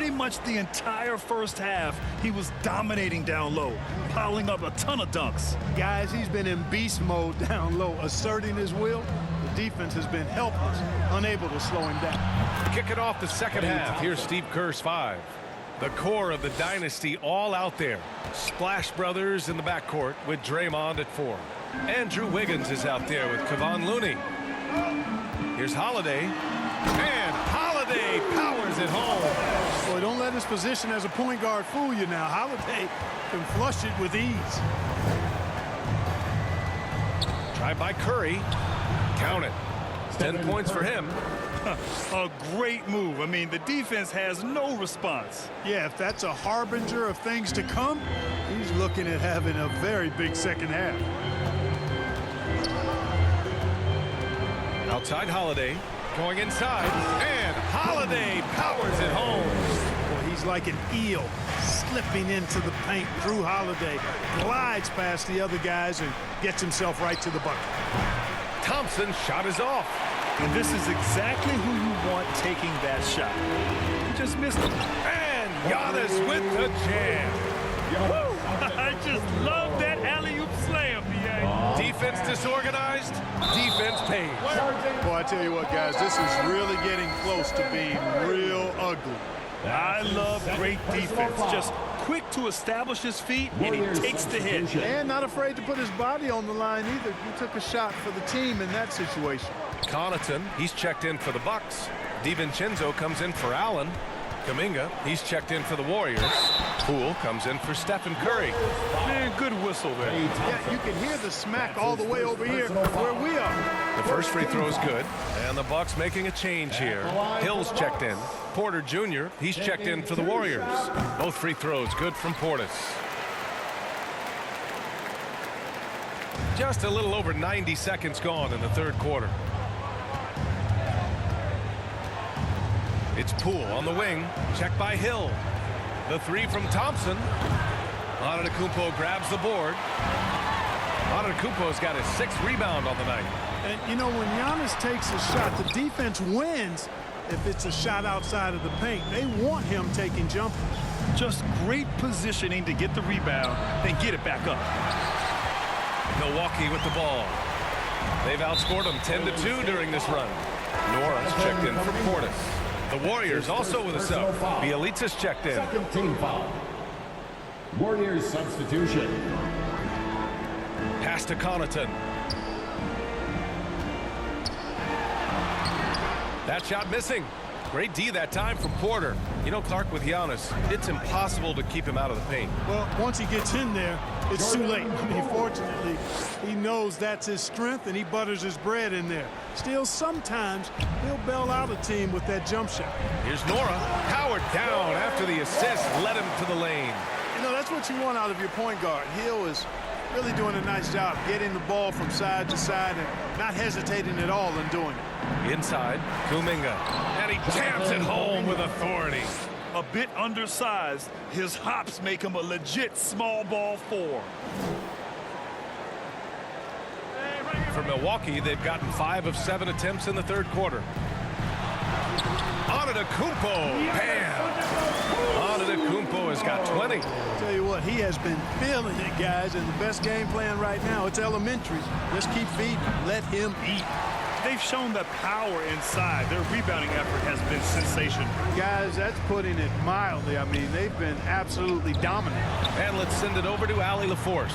Pretty much the entire first half, he was dominating down low, piling up a ton of dunks. Guys, he's been in beast mode down low, asserting his will. The defense has been helpless, unable to slow him down. Kicking off the second half, here's Steve Kerr's 5. The core of the dynasty all out there. Splash Brothers in the backcourt with Draymond at 4. Andrew Wiggins is out there with Kevon Looney. Here's Holiday. And Holiday powers it home. Boy, don't let his position as a point guard fool you now. Holiday can flush it with ease. Tried by Curry. Count it. 10 points for him. A great move. I mean, the defense has no response. Yeah, if that's a harbinger of things to come, he's looking at having a very big second half. Outside Holiday. Going inside. And Holiday powers it home. Boy, he's like an eel slipping into the paint. Drew Holiday glides past the other guys and gets himself right to the bucket. Thompson's shot is off. And this is exactly who you want taking that shot. He just missed it. And Giannis with the jam. Woo! I just love that alley-oop slam, B.A. Defense disorganized. Defense pays. Boy, I tell you what, guys, this is really getting close to being real ugly. I love great defense. Just quick to establish his feet, and he takes the hit. And not afraid to put his body on the line either. He took a shot for the team in that situation. Connaughton, he's checked in for the Bucks. DiVincenzo comes in for Allen. Kuminga, he's checked in for the Warriors. Poole comes in for Stephen Curry. Man, good whistle there. Yeah, you can hear the smack all the way over here where we are. The first free throw is good. And the Bucks making a change here. Hill's checked in. Porter Jr., he's checked in for the Warriors. Both free throws good from Portis. Just a little over 90 seconds gone in the third quarter. It's Poole on the wing. Checked by Hill. The three from Thompson. Antetokounmpo grabs the board. Antetokounmpo's got his 6th rebound on the night. And, you know, when Giannis takes a shot, the defense wins if it's a shot outside of the paint. They want him taking jumpers. Just great positioning to get the rebound, then get it back up. Milwaukee with the ball. They've outscored them 10-2 during this run. Nora's checked in for Portis. The Warriors also with a sub. Bielitsa's checked in. Second team foul. Warriors substitution. Pass to Connaughton. That shot missing. Great D that time from Porter. You know, Clark, with Giannis, it's impossible to keep him out of the paint. Well, once he gets in there, it's too late. I mean, fortunately, he knows that's his strength, and he butters his bread in there. Still, sometimes he'll bail out a team with that jump shot. Here's Nora. Howard down after the assist led him to the lane. You know, that's what you want out of your point guard. Hill is really doing a nice job getting the ball from side to side and not hesitating at all in doing it. Inside, Kuminga. And he jams it home with authority. A bit undersized, his hops make him a legit small ball 4. For Milwaukee, they've gotten 5 of 7 attempts in the third quarter. Antetokounmpo, bam! Antetokounmpo has got 20. Tell you what, he has been feeling it, guys, and the best game plan right now, it's elementary. Just keep feeding, let him eat. They've shown the power inside. Their rebounding effort has been sensational. Guys, that's putting it mildly. I mean, they've been absolutely dominant. And let's send it over to Allie LaForce.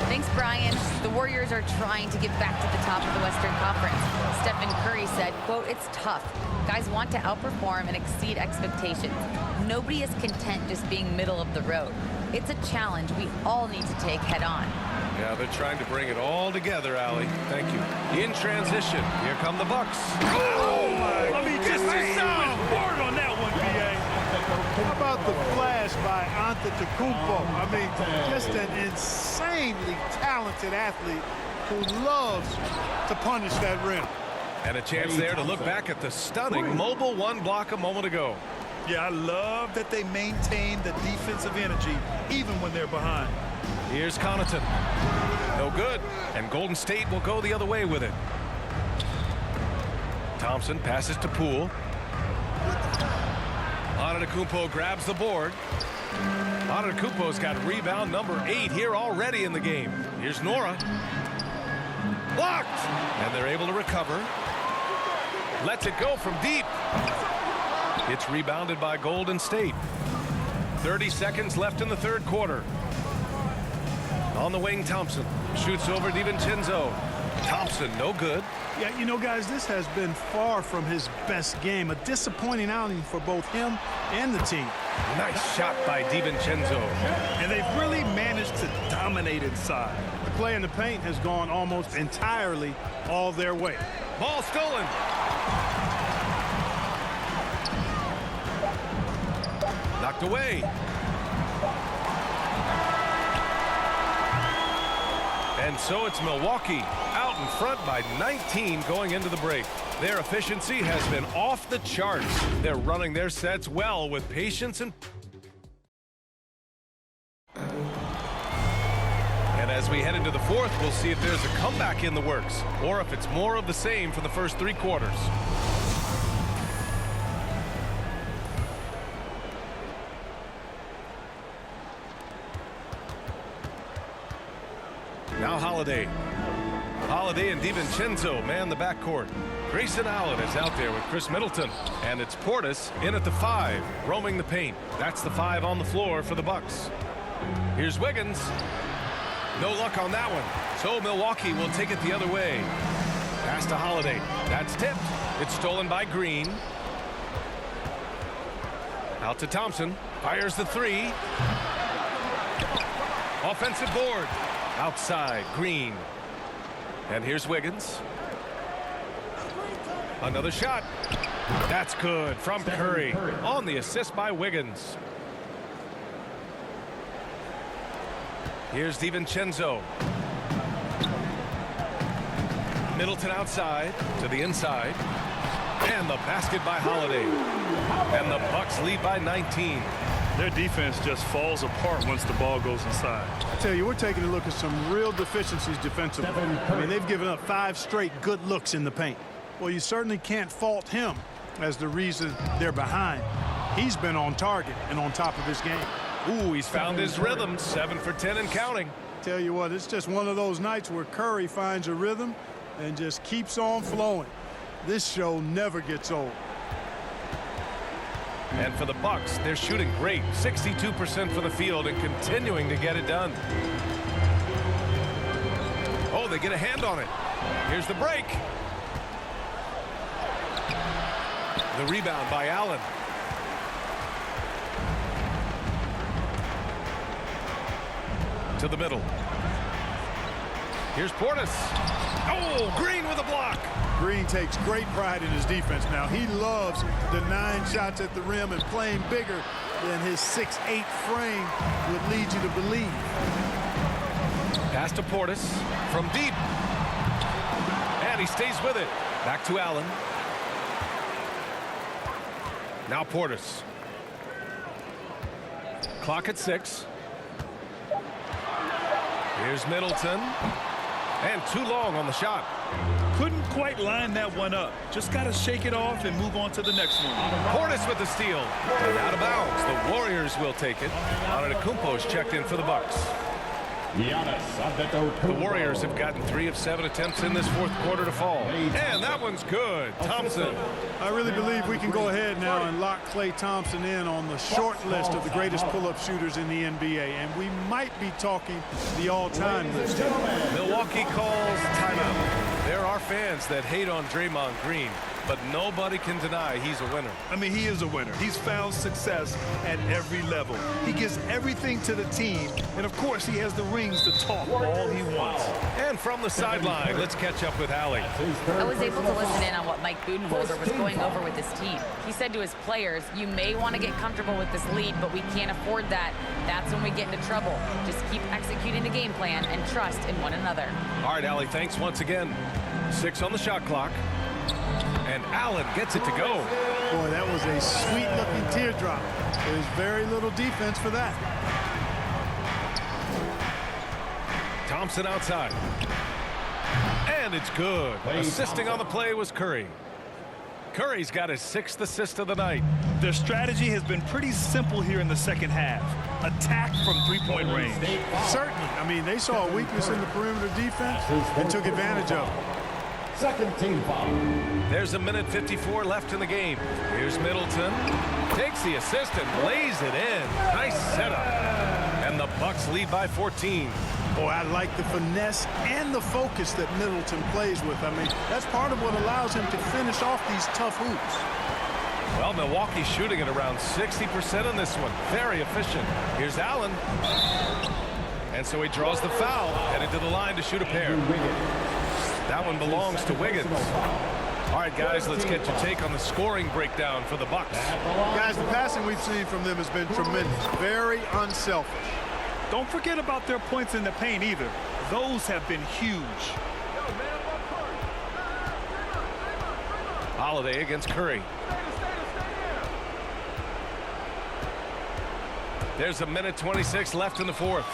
Thanks, Brian. The Warriors are trying to get back to the top of the Western Conference. Stephen Curry said, quote, "It's tough. Guys want to outperform and exceed expectations. Nobody is content just being middle of the road. It's a challenge we all need to take head on." Yeah, they're trying to bring it all together, Allie. Thank you. In transition, here come the Bucks. Oh, my! I mean, just board on that one, B.A. How about the flash by Antetokounmpo? I mean, just an insanely talented athlete who loves to punish that rim. And a chance there to look back at the stunning mobile 1 block a moment ago. Yeah, I love that they maintain the defensive energy even when they're behind. Here's Connaughton. No good. And Golden State will go the other way with it. Thompson passes to Poole. Antetokounmpo grabs the board. Antetokounmpo's got rebound number 8 here already in the game. Here's Nora. Blocked! And they're able to recover. Lets it go from deep. It's rebounded by Golden State. 30 seconds left in the third quarter. On the wing, Thompson shoots over DiVincenzo. Thompson, no good. Yeah, you know, guys, this has been far from his best game. A disappointing outing for both him and the team. Nice shot by DiVincenzo. And they've really managed to dominate inside. The play in the paint has gone almost entirely all their way. Ball stolen. Knocked away. And so it's Milwaukee out in front by 19 going into the break. Their efficiency has been off the charts. They're running their sets well with patience and as we head into the fourth, we'll see if there's a comeback in the works or if it's more of the same for the first 3 quarters. Now Holiday. Holiday and DiVincenzo man the backcourt. Grayson Allen is out there with Chris Middleton. And it's Portis in at the 5, roaming the paint. That's the 5 on the floor for the Bucks. Here's Wiggins. No luck on that one. So Milwaukee will take it the other way. Pass to Holiday. That's tipped. It's stolen by Green. Out to Thompson. Fires the 3. Offensive board. Outside, Green. And here's Wiggins. Another shot. That's good from Curry on the assist by Wiggins. Here's DiVincenzo. Middleton outside to the inside. And the basket by Holiday. And the Bucks lead by 19. Their defense just falls apart once the ball goes inside. I tell you, we're taking a look at some real deficiencies defensively. I mean, they've given up 5 straight good looks in the paint. Well, you certainly can't fault him as the reason they're behind. He's been on target and on top of his game. Ooh, he's found his rhythm. 7 for 10 and counting. Tell you what, it's just one of those nights where Curry finds a rhythm and just keeps on flowing. This show never gets old. And for the Bucks, they're shooting great. 62% for the field and continuing to get it done. Oh, they get a hand on it. Here's the break. The rebound by Allen. To the middle. Here's Portis. Oh, Green with a block. Green takes great pride in his defense now. He loves denying shots at the rim and playing bigger than his 6'8" frame would lead you to believe. Pass to Portis from deep. And he stays with it. Back to Allen. Now Portis. Clock at 6. Here's Middleton. And too long on the shot. Couldn't quite line that one up. Just got to shake it off and move on to the next one. Portis with the steal. And out of bounds. The Warriors will take it. Antetokounmpo's checked in for the Bucks. The Warriors have gotten 3 of 7 attempts in this fourth quarter to fall. And that one's good. Thompson. I really believe we can go ahead now and lock Klay Thompson in on the short list of the greatest pull-up shooters in the NBA. And we might be talking the all-time list. Milwaukee calls timeout. There are fans that hate on Draymond Green, but nobody can deny he's a winner. I mean, he is a winner. He's found success at every level. He gives everything to the team, and of course, he has the rings to talk all he wants. And from the sideline, let's catch up with Allie. I was able to listen in on what Mike Budenholzer was going over with his team. He said to his players, you may want to get comfortable with this lead, but we can't afford that. That's when we get into trouble. Just keep executing the game plan and trust in one another. All right, Allie, thanks once again. 6 on the shot clock. And Allen gets it to go. Boy, that was a sweet-looking teardrop. There's very little defense for that. Thompson outside. And it's good. Assisting on the play was Curry. Curry's got his 6th assist of the night. Their strategy has been pretty simple here in the second half. Attack from three-point range. Certainly. I mean, they saw a weakness in the perimeter defense and took advantage of it. Second team foul. There's a minute 54 left in the game. Here's Middleton. Takes the assist and lays it in. Nice setup. And the Bucks lead by 14. Boy, I like the finesse and the focus that Middleton plays with. I mean, that's part of what allows him to finish off these tough hoops. Well, Milwaukee's shooting at around 60% on this one. Very efficient. Here's Allen. And so he draws the foul, headed to the line to shoot a pair. That one belongs to Wiggins. All right, guys, let's get your take on the scoring breakdown for the Bucks. Guys, the passing we've seen from them has been tremendous. Very unselfish. Don't forget about their points in the paint either. Those have been huge. Holiday against Curry. There's a minute 26 left in the fourth.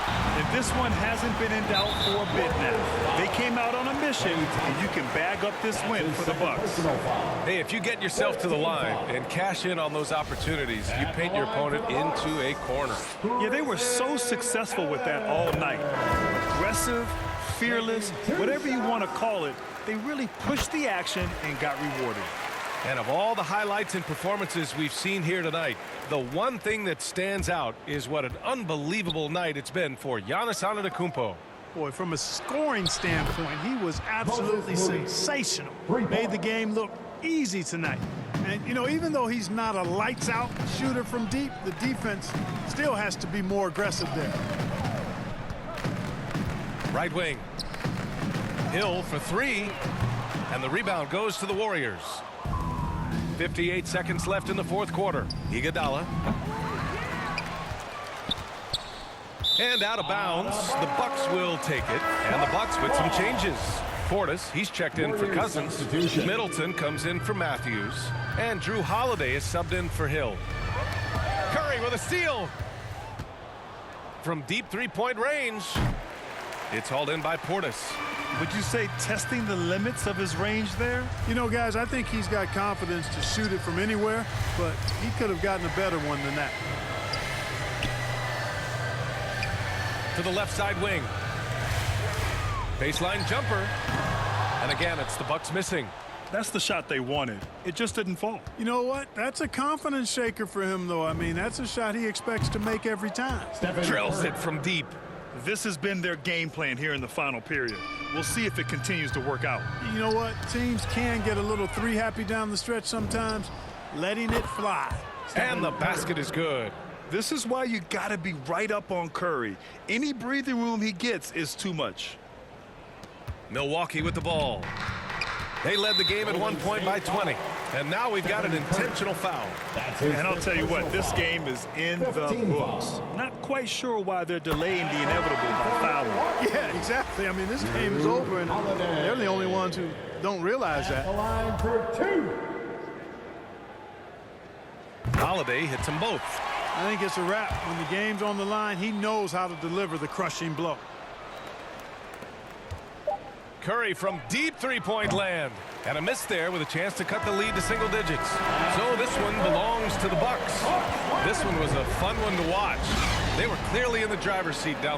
And this one hasn't been in doubt for a bit now. They came out on a mission, and you can bag up this win for the Bucks. Hey, if you get yourself to the line and cash in on those opportunities, you paint your opponent into a corner. Yeah, they were so successful with that all night. Aggressive, fearless, whatever you want to call it, they really pushed the action and got rewarded. And of all the highlights and performances we've seen here tonight, the one thing that stands out is what an unbelievable night it's been for Giannis Antetokounmpo. Boy, from a scoring standpoint, he was absolutely sensational. Made the game look easy tonight. And, you know, even though he's not a lights-out shooter from deep, the defense still has to be more aggressive there. Right wing. Hill for three. And the rebound goes to the Warriors. 58 seconds left in the fourth quarter. Iguodala. And out of bounds. The Bucks will take it. And the Bucks with some changes. Portis, he's checked in for Cousins. Middleton comes in for Matthews. And Drew Holiday is subbed in for Hill. Curry with a steal. From deep three-point range. It's hauled in by Portis. Would you say testing the limits of his range there? You know, guys, I think he's got confidence to shoot it from anywhere, but he could have gotten a better one than that. To the left side wing. Baseline jumper. And again, it's the Bucks missing. That's the shot they wanted. It just didn't fall. You know what? That's a confidence shaker for him, though. I mean, that's a shot he expects to make every time. Drills it from deep. This has been their game plan here in the final period. We'll see if it continues to work out. You know what? Teams can get a little three happy down the stretch sometimes, letting it fly. And the basket is good. This is why you got to be right up on Curry. Any breathing room he gets is too much. Milwaukee with the ball. They led the game at one point by 20. And now we've got an intentional foul. And I'll tell you what, this game is in the books. Not quite sure why they're delaying the inevitable by fouling. Yeah, exactly. I mean, this game is over, and they're the only ones who don't realize that. Line for two. Holiday hits them both. I think it's a wrap. When the game's on the line, he knows how to deliver the crushing blow. Curry from deep three-point land. And a miss there with a chance to cut the lead to single digits. So this one belongs to the Bucks. This one was a fun one to watch. They were clearly in the driver's seat down